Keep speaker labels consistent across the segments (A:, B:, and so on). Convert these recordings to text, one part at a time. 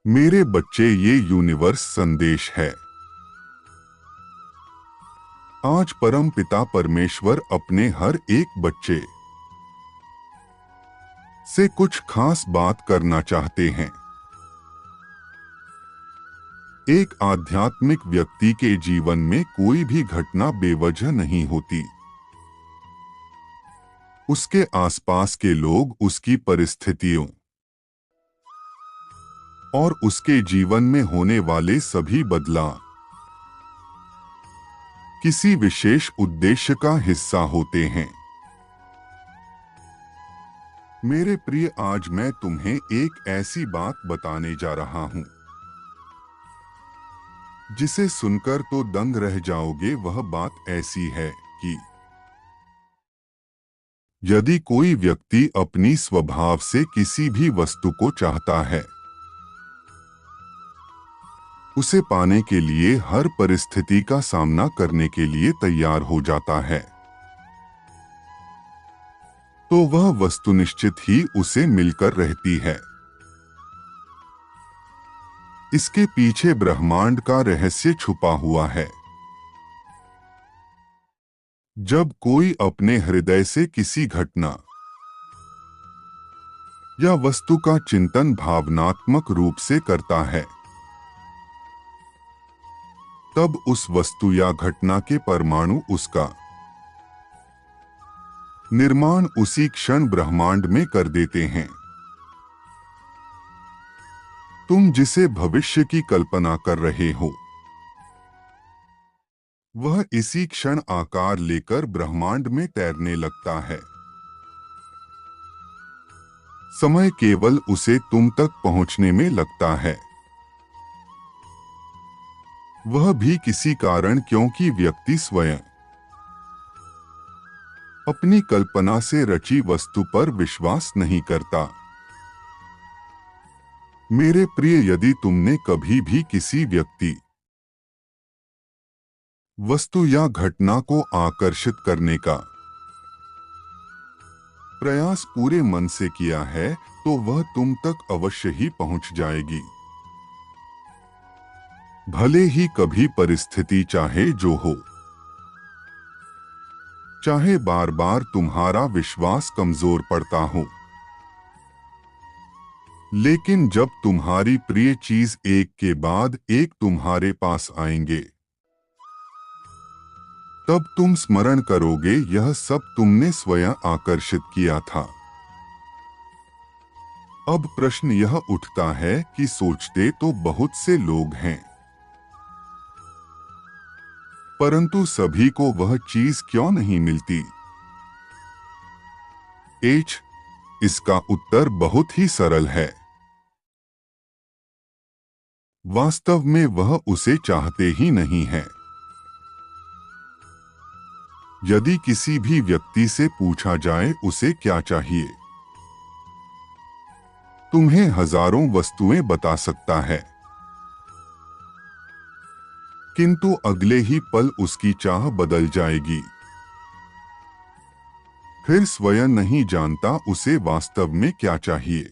A: मेरे बच्चे, ये यूनिवर्स संदेश है। आज परम पिता परमेश्वर अपने हर एक बच्चे से कुछ खास बात करना चाहते हैं। एक आध्यात्मिक व्यक्ति के जीवन में कोई भी घटना बेवजह नहीं होती। उसके आसपास के लोग, उसकी परिस्थितियों और उसके जीवन में होने वाले सभी बदलाव किसी विशेष उद्देश्य का हिस्सा होते हैं। मेरे प्रिय, आज मैं तुम्हें एक ऐसी बात बताने जा रहा हूं जिसे सुनकर तो दंग रह जाओगे। वह बात ऐसी है कि यदि कोई व्यक्ति अपनी स्वभाव से किसी भी वस्तु को चाहता है, उसे पाने के लिए हर परिस्थिति का सामना करने के लिए तैयार हो जाता है, तो वह वस्तु निश्चित ही उसे मिलकर रहती है। इसके पीछे ब्रह्मांड का रहस्य छुपा हुआ है। जब कोई अपने हृदय से किसी घटना या वस्तु का चिंतन भावनात्मक रूप से करता है, तब उस वस्तु या घटना के परमाणु, उसका निर्माण उसी क्षण ब्रह्मांड में कर देते हैं। तुम जिसे भविष्य की कल्पना कर रहे हो, वह इसी क्षण आकार लेकर ब्रह्मांड में तैरने लगता है। समय केवल उसे तुम तक पहुंचने में लगता है। वह भी किसी कारण, क्योंकि व्यक्ति स्वयं अपनी कल्पना से रची वस्तु पर विश्वास नहीं करता। मेरे प्रिय, यदि तुमने कभी भी किसी व्यक्ति, वस्तु या घटना को आकर्षित करने का प्रयास पूरे मन से किया है, तो वह तुम तक अवश्य ही पहुंच जाएगी। भले ही कभी परिस्थिति चाहे जो हो, चाहे बार बार तुम्हारा विश्वास कमजोर पड़ता हो, लेकिन जब तुम्हारी प्रिय चीज एक के बाद एक तुम्हारे पास आएंगे, तब तुम स्मरण करोगे, यह सब तुमने स्वयं आकर्षित किया था। अब प्रश्न यह उठता है कि सोचते तो बहुत से लोग हैं, परंतु सभी को वह चीज क्यों नहीं मिलती? इसका उत्तर बहुत ही सरल है। वास्तव में वह उसे चाहते ही नहीं है। यदि किसी भी व्यक्ति से पूछा जाए उसे क्या चाहिए, तुम्हें हजारों वस्तुएं बता सकता है, किंतु अगले ही पल उसकी चाह बदल जाएगी। फिर स्वयं नहीं जानता उसे वास्तव में क्या चाहिए।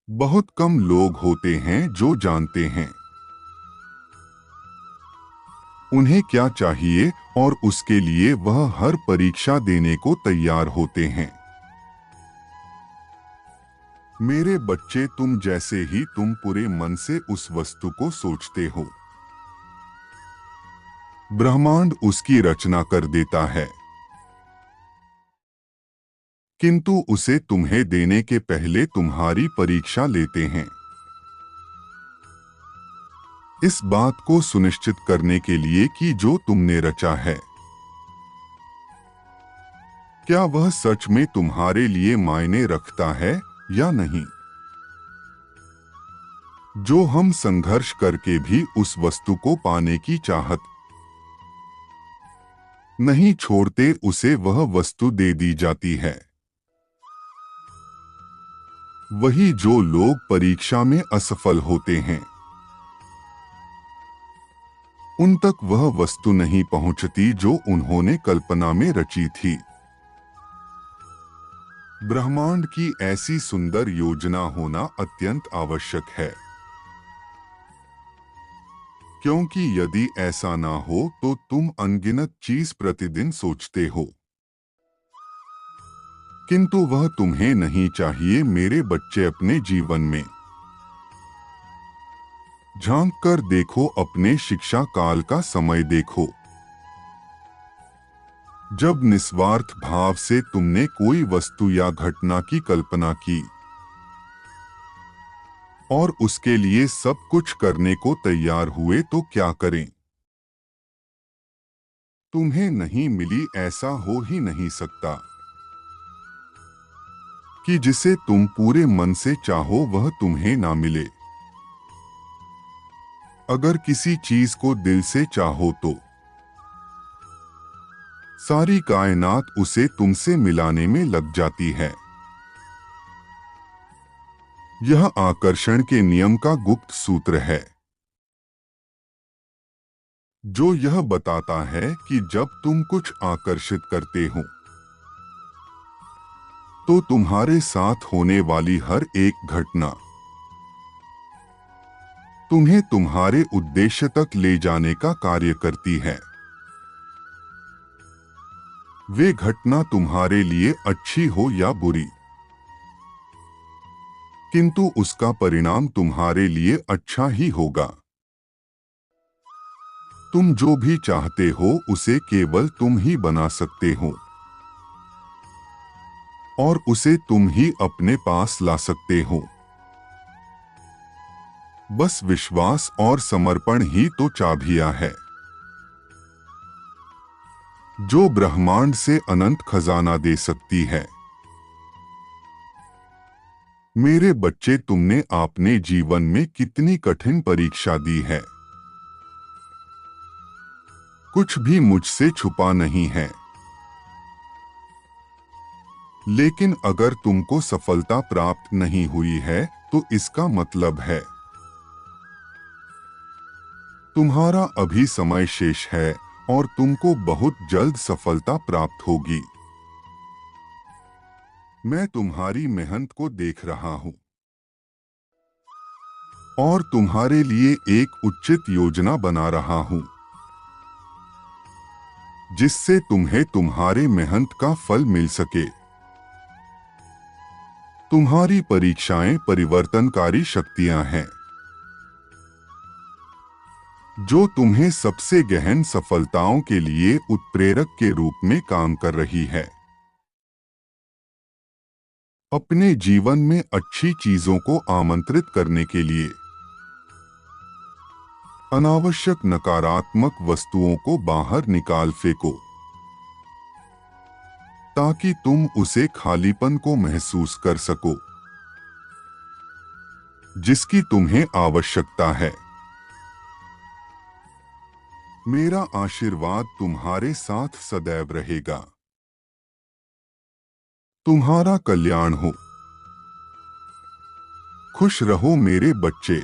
A: बहुत कम लोग होते हैं जो जानते हैं उन्हें क्या चाहिए, और उसके लिए वह हर परीक्षा देने को तैयार होते हैं। मेरे बच्चे, तुम जैसे ही तुम पूरे मन से उस वस्तु को सोचते हो, ब्रह्मांड उसकी रचना कर देता है, किंतु उसे तुम्हें देने के पहले तुम्हारी परीक्षा लेते हैं, इस बात को सुनिश्चित करने के लिए कि जो तुमने रचा है, क्या वह सच में तुम्हारे लिए मायने रखता है या नहीं। जो हम संघर्ष करके भी उस वस्तु को पाने की चाहत नहीं छोड़ते, उसे वह वस्तु दे दी जाती है। वही जो लोग परीक्षा में असफल होते हैं, उन तक वह वस्तु नहीं पहुंचती जो उन्होंने कल्पना में रची थी। ब्रह्मांड की ऐसी सुंदर योजना होना अत्यंत आवश्यक है, क्योंकि यदि ऐसा ना हो तो तुम अनगिनत चीज प्रतिदिन सोचते हो, किंतु वह तुम्हें नहीं चाहिए। मेरे बच्चे, अपने जीवन में झांक कर देखो, अपने शिक्षा काल का समय देखो, जब निस्वार्थ भाव से तुमने कोई वस्तु या घटना की कल्पना की और उसके लिए सब कुछ करने को तैयार हुए, तो क्या करें? तुम्हें नहीं मिली, ऐसा हो ही नहीं सकता कि जिसे तुम पूरे मन से चाहो वह तुम्हें ना मिले। अगर किसी चीज को दिल से चाहो तो सारी कायनात उसे तुमसे मिलाने में लग जाती है। यह आकर्षण के नियम का गुप्त सूत्र है, जो यह बताता है कि जब तुम कुछ आकर्षित करते हो तो तुम्हारे साथ होने वाली हर एक घटना तुम्हें तुम्हारे उद्देश्य तक ले जाने का कार्य करती है। वे घटना तुम्हारे लिए अच्छी हो या बुरी, किंतु उसका परिणाम तुम्हारे लिए अच्छा ही होगा। तुम जो भी चाहते हो उसे केवल तुम ही बना सकते हो और उसे तुम ही अपने पास ला सकते हो। बस विश्वास और समर्पण ही तो चाबियां है, जो ब्रह्मांड से अनंत खजाना दे सकती है। मेरे बच्चे, तुमने अपने जीवन में कितनी कठिन परीक्षा दी है। कुछ भी मुझसे छुपा नहीं है, लेकिन अगर तुमको सफलता प्राप्त नहीं हुई है तो इसका मतलब है तुम्हारा अभी समय शेष है और तुमको बहुत जल्द सफलता प्राप्त होगी। मैं तुम्हारी मेहनत को देख रहा हूं और तुम्हारे लिए एक उचित योजना बना रहा हूं, जिससे तुम्हें तुम्हारे मेहनत का फल मिल सके। तुम्हारी परीक्षाएं परिवर्तनकारी शक्तियां हैं, जो तुम्हें सबसे गहन सफलताओं के लिए उत्प्रेरक के रूप में काम कर रही है। अपने जीवन में अच्छी चीजों को आमंत्रित करने के लिए अनावश्यक नकारात्मक वस्तुओं को बाहर निकाल फेंको, ताकि तुम उसे खालीपन को महसूस कर सको जिसकी तुम्हें आवश्यकता है। मेरा आशीर्वाद तुम्हारे साथ सदैव रहेगा। तुम्हारा कल्याण हो। खुश रहो मेरे बच्चे।